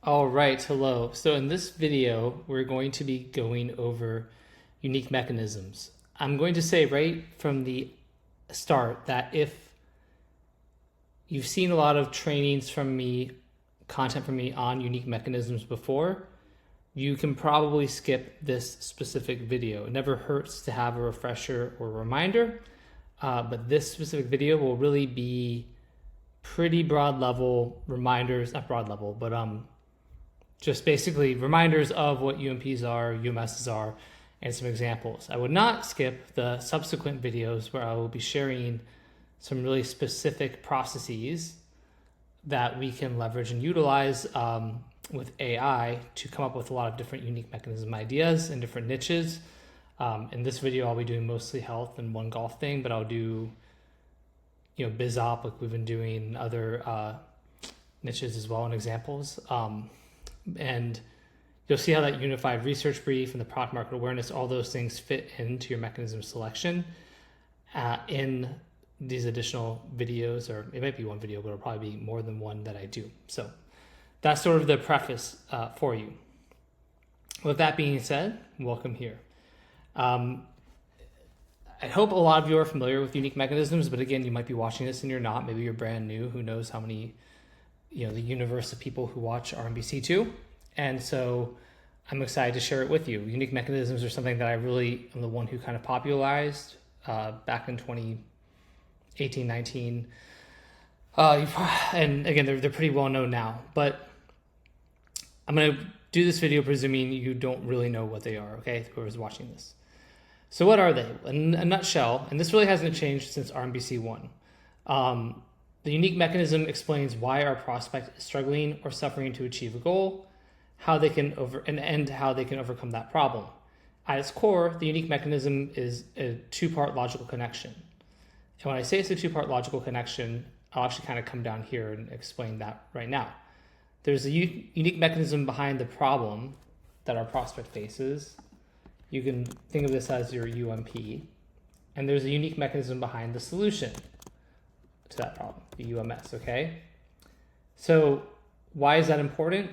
All right, hello. So in this video, we're going to be going over unique mechanisms. I'm going to say right from the start that if you've seen a lot of trainings from me, content from me on unique mechanisms before, you can probably skip this specific video. It never hurts to have a refresher or reminder, but this specific video will really be pretty broad level reminders, not broad level, but just basically reminders of what UMPs are, UMSs are, and some examples. I would not skip the subsequent videos where I will be sharing some really specific processes that we can leverage and utilize with AI to come up with a lot of different unique mechanism ideas and different niches. In this video, I'll be doing mostly health and one golf thing, but I'll do, biz op, like we've been doing other niches as well and examples. And you'll see how that unified research brief and the product market awareness, all those things fit into your mechanism selection in these additional videos, or it might be one video, but it'll probably be more than one that I do. So that's sort of the preface for you. With that being said, welcome here. I hope a lot of you are familiar with unique mechanisms, but again, you might be watching this and you're not. Maybe you're brand new. Who knows how many, the universe of people who watch RMBC2. And so I'm excited to share it with you. Unique mechanisms are something that I really am the one who kind of popularized back in 2018, 19. And again, they're pretty well known now, but I'm going to do this video presuming you don't really know what they are, okay? Whoever's watching this. So what are they? In a nutshell, and this really hasn't changed since RMBC 1. The unique mechanism explains why our prospect is struggling or suffering to achieve a goal, how they can how they can overcome that problem. At its core, the unique mechanism is a two-part logical connection. And when I say it's a two-part logical connection, I'll actually kind of come down here and explain that right now. There's a unique mechanism behind the problem that our prospect faces. You can think of this as your UMP. And there's a unique mechanism behind the solution to that problem, the UMS, okay? So why is that important?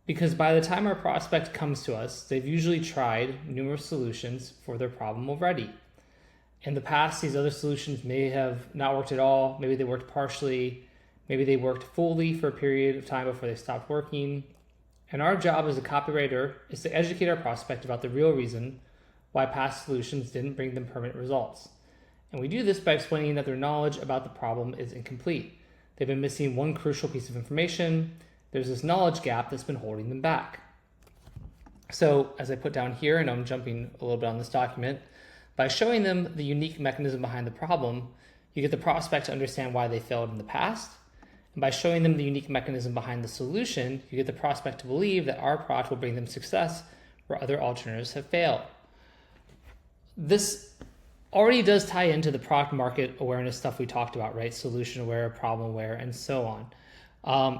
Because by the time our prospect comes to us, they've usually tried numerous solutions for their problem already. In the past, these other solutions may have not worked at all. Maybe they worked partially. Maybe they worked fully for a period of time before they stopped working. And our job as a copywriter is to educate our prospect about the real reason why past solutions didn't bring them permanent results. And we do this by explaining that their knowledge about the problem is incomplete. They've been missing one crucial piece of information. There's this knowledge gap that's been holding them back. So as I put down here, and I'm jumping a little bit on this document, by showing them the unique mechanism behind the problem, you get the prospect to understand why they failed in the past. And by showing them the unique mechanism behind the solution, you get the prospect to believe that our product will bring them success where other alternatives have failed. This already does tie into the product market awareness stuff we talked about, right? Solution aware, problem aware, and so on.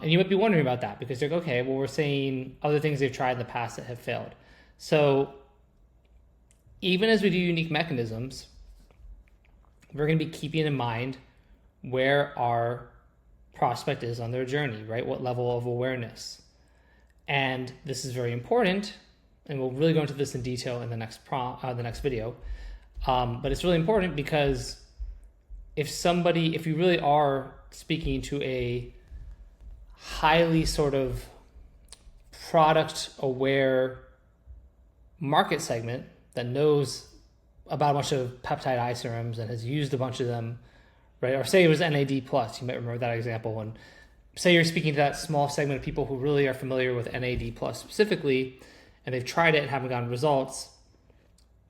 And you might be wondering about that because you're like, okay, well, we're saying other things they've tried in the past that have failed. So even as we do unique mechanisms, we're going to be keeping in mind where our prospect is on their journey, right? What level of awareness. And this is very important, and we'll really go into this in detail in the next video. But it's really important because if you really are speaking to a highly sort of product aware market segment that knows about a bunch of peptide iserums and has used a bunch of them, right? Or say it was NAD+, you might remember that example. And say you're speaking to that small segment of people who really are familiar with NAD+ specifically, and they've tried it and haven't gotten results.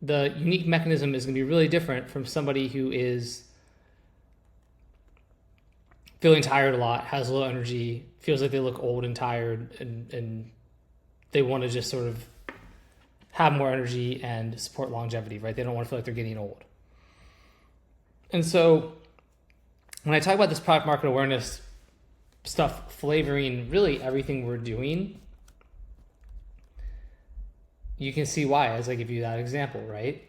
The unique mechanism is going to be really different from somebody who is feeling tired a lot, has low energy, feels like they look old and tired, and they want to just sort of have more energy and support longevity, right? They don't want to feel like they're getting old. And so when I talk about this product market awareness stuff flavoring really everything we're doing, you can see why as I give you that example, right?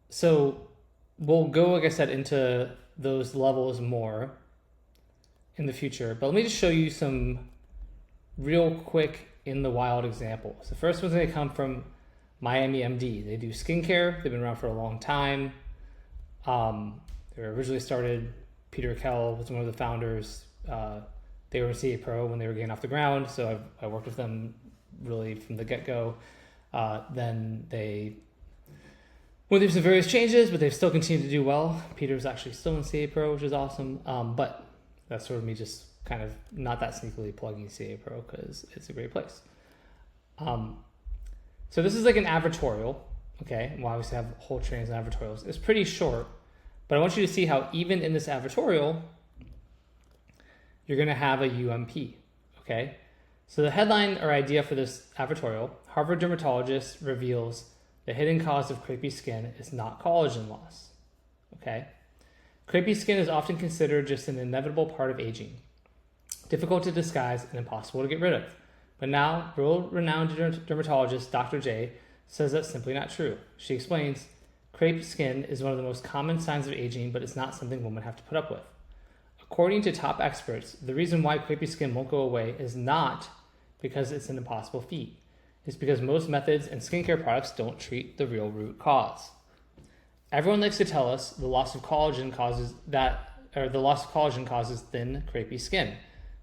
So we'll go, like I said, into those levels more in the future, but let me just show you some real quick in the wild examples. The first one's going to come from Miami MD. They do skincare. They've been around for a long time. They were originally started, Peter Kell was one of the founders. They were in CA Pro when they were getting off the ground, so I worked with them really from the get-go. Then they went through some various changes, but they've still continued to do well. Peter's actually still in CA Pro, which is awesome. But that's sort of me just kind of not that sneakily plugging CA Pro because it's a great place. So this is like an advertorial, okay? We'll obviously have whole trains and advertorials. It's pretty short, but I want you to see how even in this advertorial, you're gonna have a UMP, okay? So the headline or idea for this advertorial, Harvard dermatologist reveals the hidden cause of crepey skin is not collagen loss, okay? Crepey skin is often considered just an inevitable part of aging, difficult to disguise and impossible to get rid of. But now, world-renowned dermatologist Dr. J says that's simply not true. She explains, crepey skin is one of the most common signs of aging, but it's not something women have to put up with. According to top experts, the reason why crepey skin won't go away is not because it's an impossible feat. It's because most methods and skincare products don't treat the real root cause. Everyone likes to tell us the loss of collagen causes thin, crepey skin,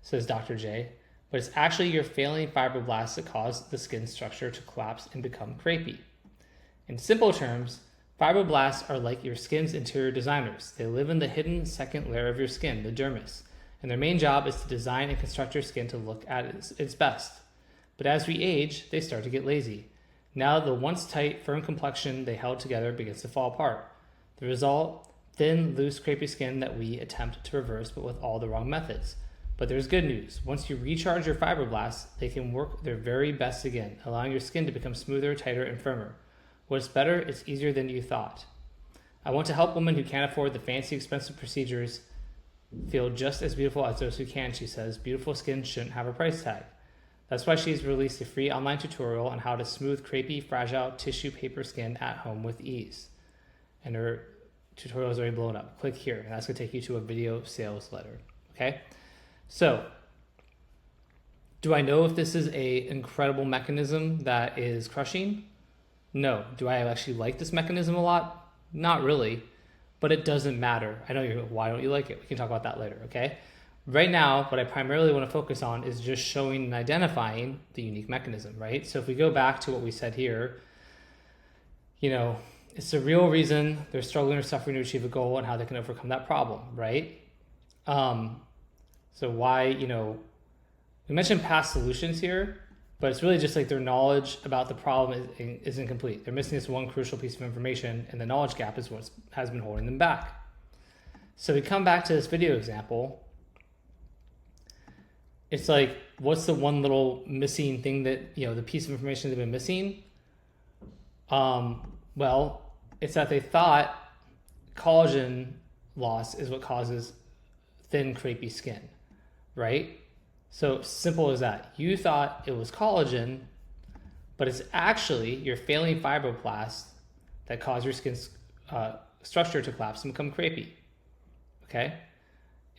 says Dr. J, but it's actually your failing fibroblasts that cause the skin structure to collapse and become crepey. In simple terms, fibroblasts are like your skin's interior designers. They live in the hidden second layer of your skin, the dermis, and their main job is to design and construct your skin to look at its best. But as we age, they start to get lazy. Now the once tight, firm complexion they held together begins to fall apart. The result, thin, loose, crepey skin that we attempt to reverse, but with all the wrong methods. But there's good news. Once you recharge your fibroblasts, they can work their very best again, allowing your skin to become smoother, tighter, and firmer. What's better, it's easier than you thought. I want to help women who can't afford the fancy, expensive procedures feel just as beautiful as those who can, she says. Beautiful skin shouldn't have a price tag. That's why she's released a free online tutorial on how to smooth crepey, fragile tissue paper skin at home with ease. And her tutorial is already blown up. Click here, and that's going to take you to a video sales letter. Okay? So, do I know if this is an incredible mechanism that is crushing? No. Do I actually like this mechanism a lot? Not really, but it doesn't matter. I know you're, why don't you like it? We can talk about that later, okay? Right now, what I primarily want to focus on is just showing and identifying the unique mechanism, right? So if we go back to what we said here, you know, it's the real reason they're struggling or suffering to achieve a goal and how they can overcome that problem, right? So why, you know, we mentioned past solutions here, but it's really just like their knowledge about the problem is incomplete. They're missing this one crucial piece of information, and the knowledge gap is what has been holding them back. So we come back to this video example. It's like, what's the one little missing thing that, you know, the piece of information they've been missing? Well, it's that they thought collagen loss is what causes thin, crepey skin, right? So simple as that. You thought it was collagen, but it's actually your failing fibroblasts that cause your skin's structure to collapse and become crepey, okay?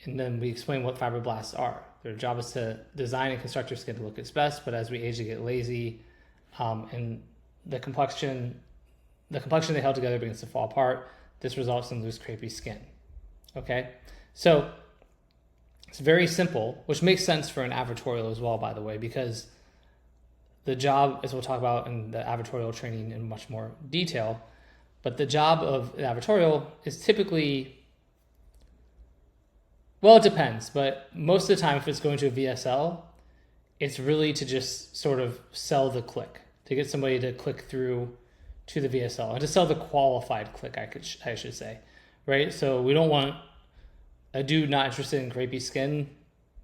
And then we explain what fibroblasts are. Their job is to design and construct your skin to look its best, but as we age, they get lazy, and the complexion they held together begins to fall apart. This results in loose, crepey skin, okay? So it's very simple, which makes sense for an advertorial as well, by the way, because the job, as we'll talk about in the advertorial training in much more detail, but the job of an advertorial is typically, well, it depends, but most of the time, if it's going to a VSL, it's really to just sort of sell the click, to get somebody to click through to the VSL, and to sell the qualified click, I should say, right? So we don't want a dude not interested in crepey skin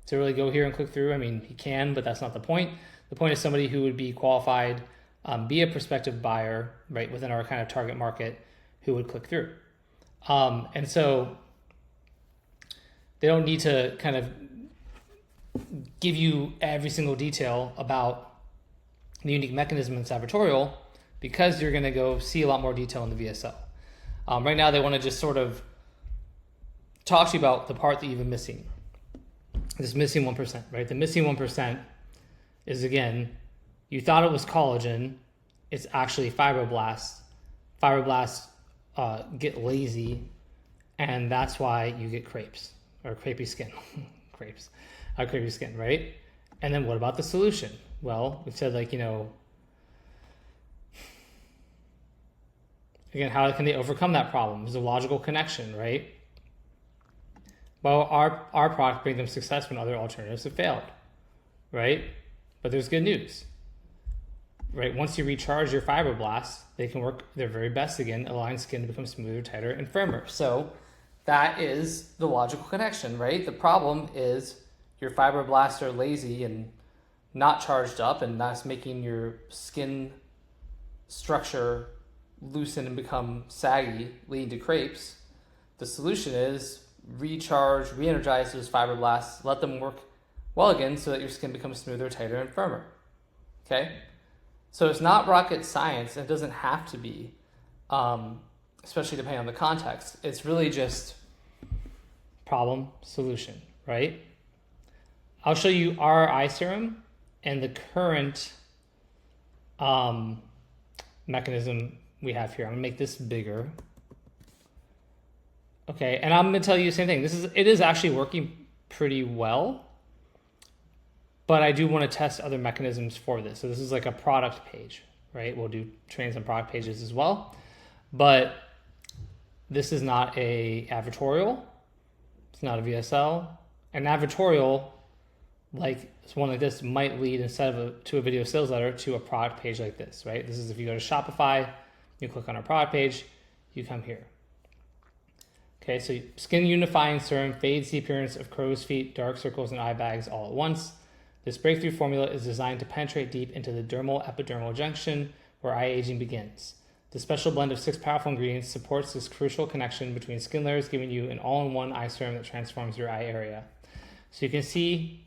to really go here and click through. I mean, he can, but that's not the point. The point is somebody who would be qualified, be a prospective buyer, right, within our kind of target market, who would click through. And so they don't need to kind of give you every single detail about the unique mechanism in this advertorial, because you're going to go see a lot more detail in the VSL. Right now, they want to just sort of talk to you about the part that you've been missing. This missing 1%, right? The missing 1% is, again, you thought it was collagen. It's actually fibroblasts. Fibroblasts get lazy, and that's why you get crepes or crepey skin. Crepey skin, right? And then what about the solution? Well, we've said, like, again, how can they overcome that problem? There's a logical connection, right? Well, our product brings them success when other alternatives have failed, right? But there's good news, right? Once you recharge your fibroblasts, they can work their very best again, allowing skin to become smoother, tighter, and firmer. So that is the logical connection, right? The problem is your fibroblasts are lazy and not charged up, and that's making your skin structure loosen and become saggy, leading to crepes. The solution is recharge, re-energize those fibroblasts, let them work well again so that your skin becomes smoother, tighter, and firmer. Okay? So it's not rocket science. It doesn't have to be, especially depending on the context. It's really just problem, solution, right? I'll show you our eye serum and the current mechanism we have here. I'm gonna make this bigger. Okay, and I'm gonna tell you the same thing. It is actually working pretty well, but I do want to test other mechanisms for this. So this is like a product page, right? We'll do trains on product pages as well, but this is not a advertorial. It's not a VSL. An advertorial, like one like this, might lead, instead of to a video sales letter, to a product page like this, right? This is if you go to Shopify, you click on our product page, you come here. Okay, so skin unifying serum fades the appearance of crow's feet, dark circles, and eye bags all at once. This breakthrough formula is designed to penetrate deep into the dermal epidermal junction where eye aging begins. The special blend of 6 powerful ingredients supports this crucial connection between skin layers, giving you an all-in-one eye serum that transforms your eye area. So you can see,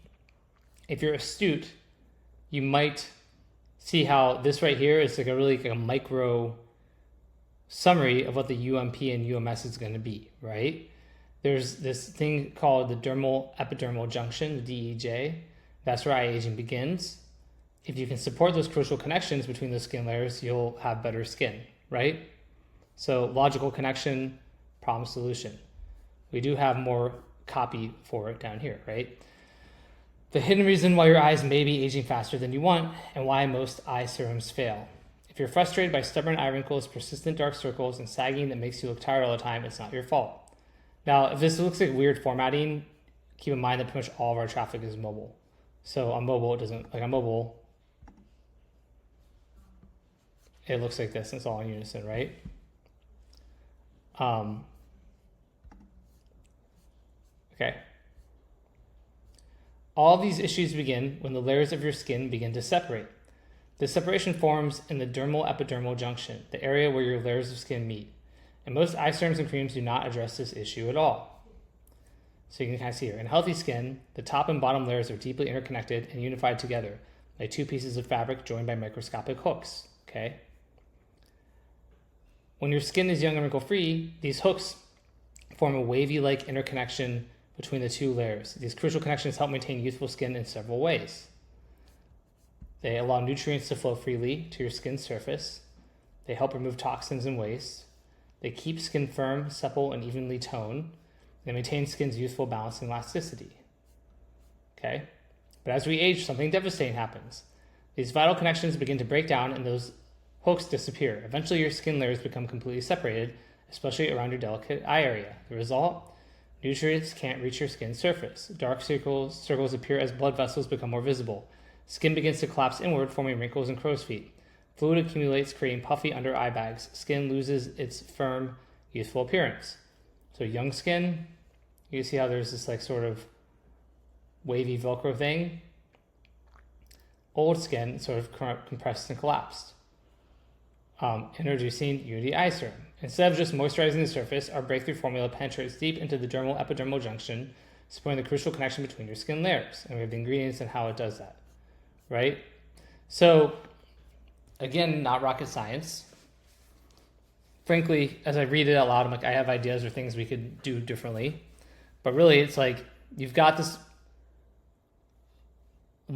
if you're astute, you might see how this right here is like a micro summary of what the UMP and UMS is going to be, right? There's this thing called the dermal epidermal junction, the DEJ. That's where eye aging begins. If you can support those crucial connections between the skin layers, you'll have better skin, right? So logical connection, problem solution. We do have more copy for it down here, right? The hidden reason why your eyes may be aging faster than you want and why most eye serums fail. If you're frustrated by stubborn eye wrinkles, persistent dark circles, and sagging that makes you look tired all the time, it's not your fault. Now, if this looks like weird formatting, keep in mind that pretty much all of our traffic is mobile. So on mobile, it doesn't, like on mobile, it looks like this, and it's all in unison, right? Okay. All of these issues begin when the layers of your skin begin to separate. This separation forms in the dermal epidermal junction, the area where your layers of skin meet. And most eye serums and creams do not address this issue at all. So you can kind of see here. In healthy skin, the top and bottom layers are deeply interconnected and unified together, like 2 pieces of fabric joined by microscopic hooks, okay? When your skin is young and wrinkle-free, these hooks form a wavy-like interconnection between the 2 layers. These crucial connections help maintain youthful skin in several ways. They allow nutrients to flow freely to your skin's surface. They help remove toxins and waste. They keep skin firm, supple, and evenly toned. They maintain skin's youthful balance and elasticity. Okay? But as we age, something devastating happens. These vital connections begin to break down and those hooks disappear. Eventually, your skin layers become completely separated, especially around your delicate eye area. The result? Nutrients can't reach your skin's surface. Dark circles appear as blood vessels become more visible. Skin begins to collapse inward, forming wrinkles and crow's feet. Fluid accumulates, creating puffy under eye bags. Skin loses its firm, youthful appearance. So young skin, you see how there's this like sort of wavy Velcro thing. Old skin sort of compressed and collapsed. Introducing Unity Eye Serum. Instead of just moisturizing the surface, our breakthrough formula penetrates deep into the dermal epidermal junction, supporting the crucial connection between your skin layers. And we have the ingredients and how it does that. Right? So, again, not rocket science. Frankly, as I read it out loud, I'm like, I have ideas or things we could do differently. But really, it's like, you've got this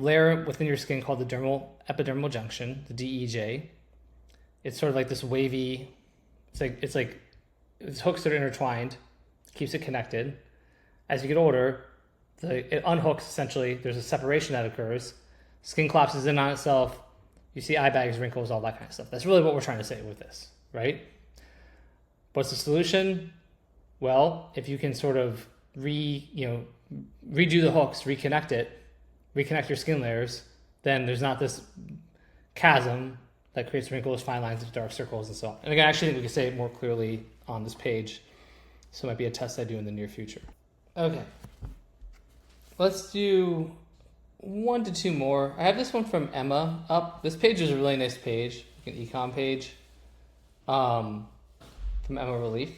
layer within your skin called the dermal epidermal junction, the DEJ. It's sort of like this wavy, it's hooks that are intertwined, keeps it connected. As you get older, it unhooks essentially. There's a separation that occurs. Skin collapses in on itself. You see eye bags, wrinkles, all that kind of stuff. That's really what we're trying to say with this, right? What's the solution? Well, if you can sort of redo the hooks, reconnect your skin layers, then there's not this chasm that creates wrinkles, fine lines, dark circles, and so on. And again, I actually think we can say it more clearly on this page. So it might be a test I do in the near future. Okay. Let's do 1 to 2 more. I have this one from Emma up. This page is a really nice page, like an econ page, from Emma Relief.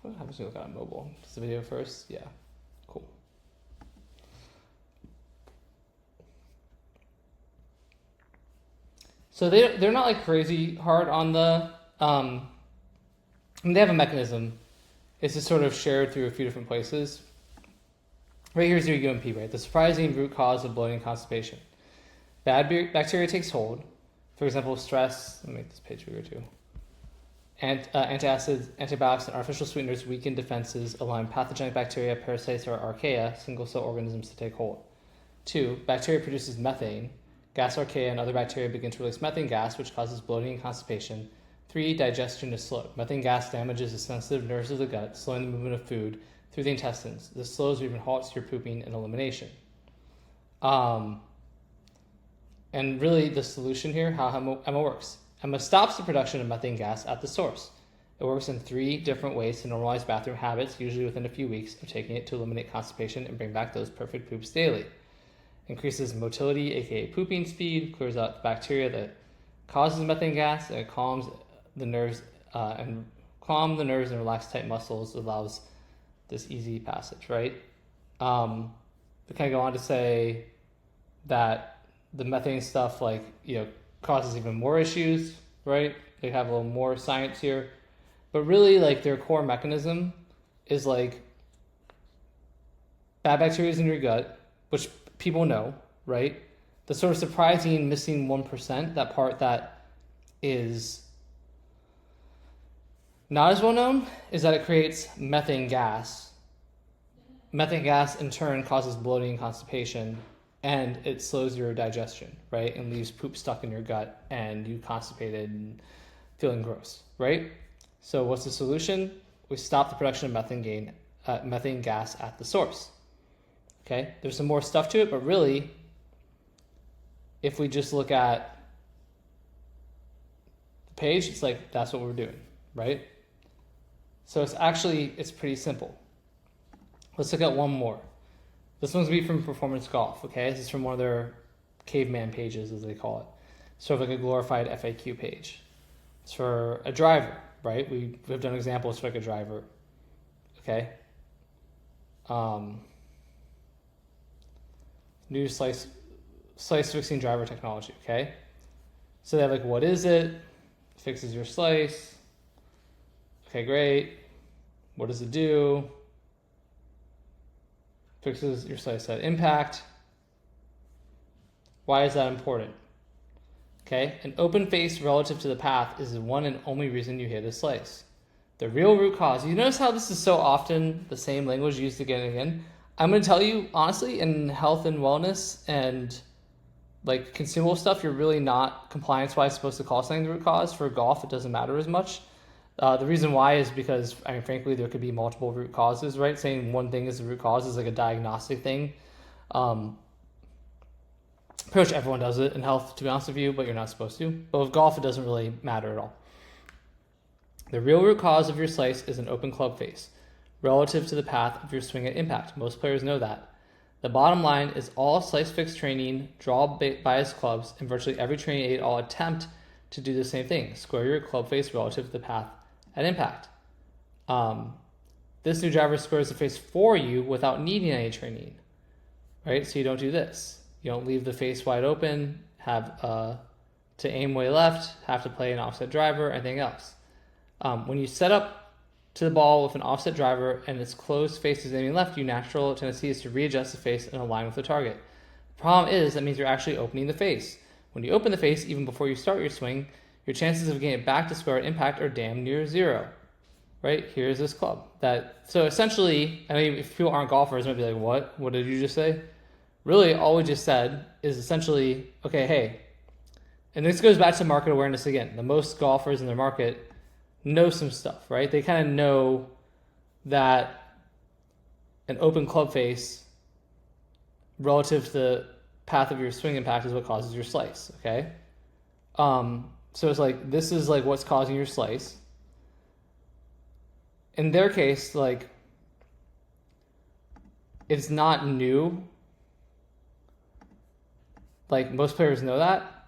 What happens when you look on mobile? Is the video first? Yeah, cool. So they're not like crazy hard on the, they have a mechanism. It's just sort of shared through a few different places. Right here's your UMP, right? The surprising root cause of bloating and constipation. Bad bacteria takes hold. For example, stress. Let me make this page bigger too. Antacids, antibiotics, and artificial sweeteners weaken defenses, allowing pathogenic bacteria, parasites, or archaea, single-cell organisms, to take hold. 2. Bacteria produces methane. Gas archaea and other bacteria begin to release methane gas, which causes bloating and constipation. 3. Digestion is slowed. Methane gas damages the sensitive nerves of the gut, slowing the movement of food through the intestines. This slows or even halts your pooping and elimination. And really the solution here, how Emma works. Emma stops the production of methane gas at the source. It works in 3 different ways to normalize bathroom habits, usually within a few weeks of taking it, to eliminate constipation and bring back those perfect poops daily. Increases motility, aka pooping speed, clears out the bacteria that causes methane gas, and it calms the nerves and relax tight muscles, allows this easy passage, right? They kind of go on to say that the methane stuff, causes even more issues, right? They have a little more science here, but really, their core mechanism is bad bacteria in your gut, which people know, right? The sort of surprising missing 1%, that part that is not as well known, is that it creates methane gas. Methane gas in turn causes bloating and constipation, and it slows your digestion, right? And leaves poop stuck in your gut and you constipated and feeling gross, right? So what's the solution? We stop the production of methane gas at the source. Okay, there's some more stuff to it, but really, if we just look at the page, it's that's what we're doing, right? So it's pretty simple. Let's look at one more. This one's going to be from Performance Golf, okay? This is from one of their caveman pages, as they call it. Sort of like a glorified FAQ page. It's for a driver, right? We've done examples for a driver, okay? New slice fixing driver technology, okay? So they have what is it? Fixes your slice. Okay, great. What does it do? Fixes your slice at impact. Why is that important? Okay, an open face relative to the path is the one and only reason you hit a slice. The real root cause. You notice how this is so often the same language used again and again? I'm going to tell you, honestly, in health and wellness and consumable stuff, you're really not compliance-wise supposed to call something the root cause. For golf, it doesn't matter as much. The reason why is because, frankly, there could be multiple root causes, right? Saying one thing is the root cause is a diagnostic thing. Pretty much everyone does it in health, to be honest with you, but you're not supposed to. But with golf, it doesn't really matter at all. The real root cause of your slice is an open club face, relative to the path of your swing at impact. Most players know that. The bottom line is all slice fix training, draw bias clubs, and virtually every training aid all attempt to do the same thing. Square your club face relative to the path at impact. This new driver squares the face for you without needing any training, right? So you don't do this. You don't leave the face wide open, have to aim way left, have to play an offset driver, anything else. When you set up to the ball with an offset driver and its closed face is aiming left, your natural tendency is to readjust the face and align with the target. Problem is, that means you're actually opening the face. When you open the face, even before you start your swing, your chances of getting it back to square impact are damn near zero. Right? Here's this club. So essentially, I mean, if people aren't golfers, they might be like, what? What did you just say? Really, all we just said is essentially, okay, hey, and this goes back to market awareness again. The most golfers in their market know some stuff, right? They kind of know that an open club face relative to the path of your swing impact is what causes your slice, okay? So it's like, this is like what's causing your slice. In their case, like, it's not new. Like, most players know that.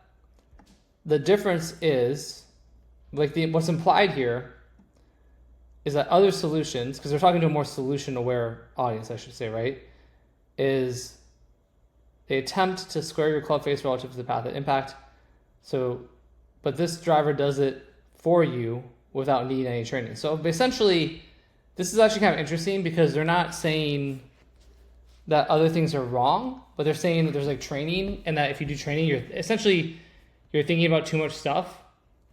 The difference is, like, what's implied here is that other solutions, because they're talking to a more solution-aware audience, I should say, right, is they attempt to square your club face relative to the path of impact. So, but this driver does it for you without needing any training. So essentially, this is actually kind of interesting because they're not saying that other things are wrong, but they're saying that there's like training, and that if you do training, you're thinking about too much stuff.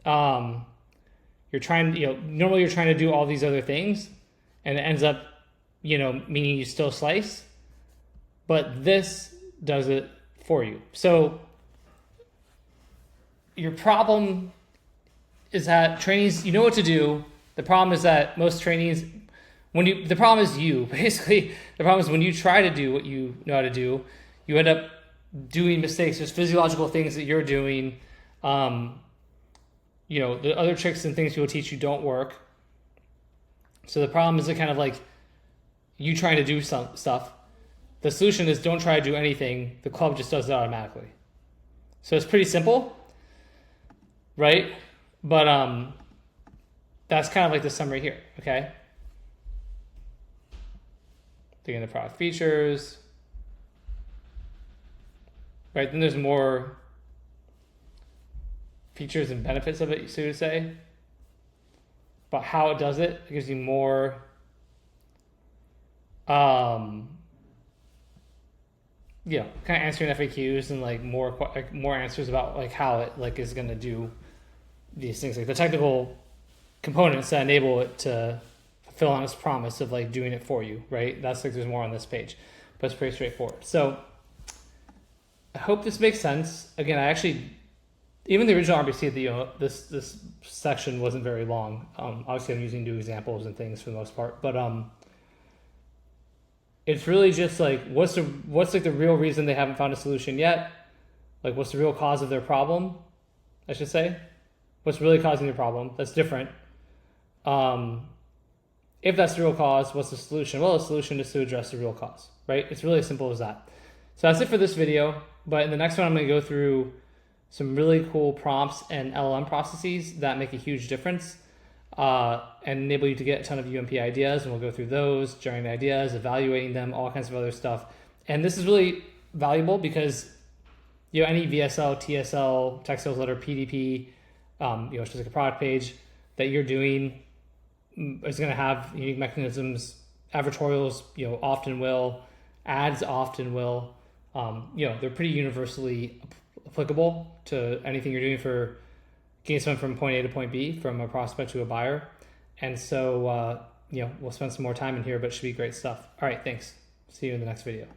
You're trying, normally you're trying to do all these other things, and it ends up, meaning you still slice, but this does it for you. So your problem is that trainings, you know what to do. The problem is that most trainings, the problem is you, basically. The problem is when you try to do what you know how to do, you end up doing mistakes. There's physiological things that you're doing. The other tricks and things people teach you don't work. So the problem is that kind of like you trying to do some stuff. The solution is don't try to do anything. The club just does it automatically. So it's pretty simple, right? But that's kind of like the summary here, okay? Digging the product features, right? Then there's more features and benefits of it, so to say. But how it does it gives you more kind of answering FAQs and like more answers about like how it like is going to do these things, like the technical components that enable it to fulfill on its promise of like doing it for you, right? That's like, there's more on this page, but it's pretty straightforward. So I hope this makes sense. Again, even the original RBC, this section wasn't very long. Obviously I'm using new examples and things for the most part, but it's really just like, what's like the real reason they haven't found a solution yet? Like, what's the real cause of their problem, I should say? What's really causing the problem? That's different. If that's the real cause, what's the solution? Well, the solution is to address the real cause, right? It's really as simple as that. So that's it for this video. But in the next one, I'm going to go through some really cool prompts and LLM processes that make a huge difference and enable you to get a ton of UMP ideas. And we'll go through those, generating ideas, evaluating them, all kinds of other stuff. And this is really valuable because any VSL, TSL, text sales letter, PDP, it's just like a product page that you're doing is going to have unique mechanisms. Advertorials, often will. Ads often will. They're pretty universally applicable to anything you're doing for getting someone from point A to point B, from a prospect to a buyer. And so, we'll spend some more time in here, but it should be great stuff. All right, thanks. See you in the next video.